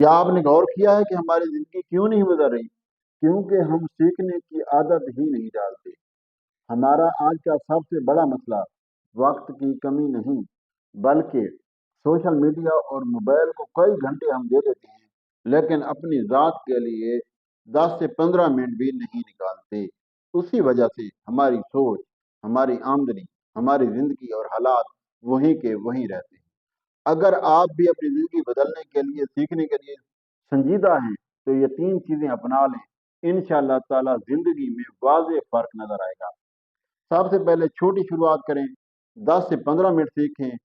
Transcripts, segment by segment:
क्या आपने गौर किया है कि हमारी जिंदगी क्यों नहीं गुजर रही? क्योंकि हम सीखने की आदत ही नहीं डालते। हमारा आज का सबसे बड़ा मसला वक्त की कमी नहीं, बल्कि सोशल मीडिया और मोबाइल को कई घंटे हम दे देते हैं, लेकिन अपनी ज़ात के लिए 10 से 15 मिनट भी नहीं निकालते। उसी वजह से हमारी सोच, हमारी आमदनी, हमारी ज़िंदगी और हालात वहीं के वहीं रहते हैं। अगर आप भी अपनी ज़िंदगी बदलने के लिए, सीखने के लिए संजीदा हैं, तो ये 3 चीज़ें अपना लें। इंशाअल्लाह ताला ज़िंदगी में वाज़ेह फ़र्क नज़र आएगा। सबसे पहले छोटी शुरुआत करें, 10 से 15 मिनट सीखें।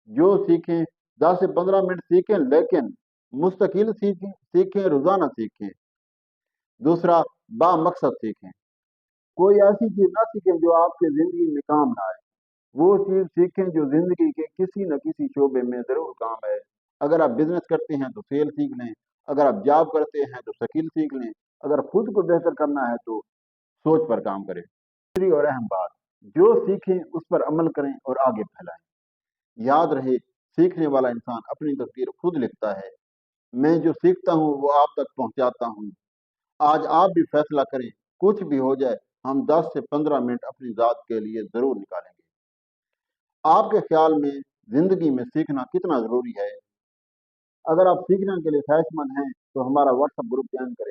जो सीखें 10 से 15 मिनट सीखें, लेकिन मुस्तकिल सीखें, रोज़ाना सीखें। दूसरा, बामकसद सीखें। कोई ऐसी चीज़ ना सीखें जो आपके ज़िंदगी में काम ना आए। वो चीज़ सीखें जो ज़िंदगी के किसी न किसी शोबे में ज़रूर काम आए। अगर आप बिज़नेस करते हैं तो सेल सीख लें, अगर आप जॉब करते हैं तो स्किल सीख लें, अगर खुद को बेहतर करना है तो सोच पर काम करें। दूसरी और अहम बात, जो सीखें उस पर अमल करें और आगे फैलाएं। याद रहे, सीखने वाला इंसान अपनी तकदीर खुद लिखता है। मैं जो सीखता हूँ वो आप तक पहुँचाता हूँ। आज आप भी फैसला करें, कुछ भी हो जाए, हम 10 से 15 मिनट अपनी ज़ात के लिए ज़रूर निकालेंगे। आपके ख्याल में ज़िंदगी में सीखना कितना ज़रूरी है? अगर आप सीखने के लिए ख्वाहिशमंद हैं, तो हमारा व्हाट्सएप ग्रुप ज्वाइन करें।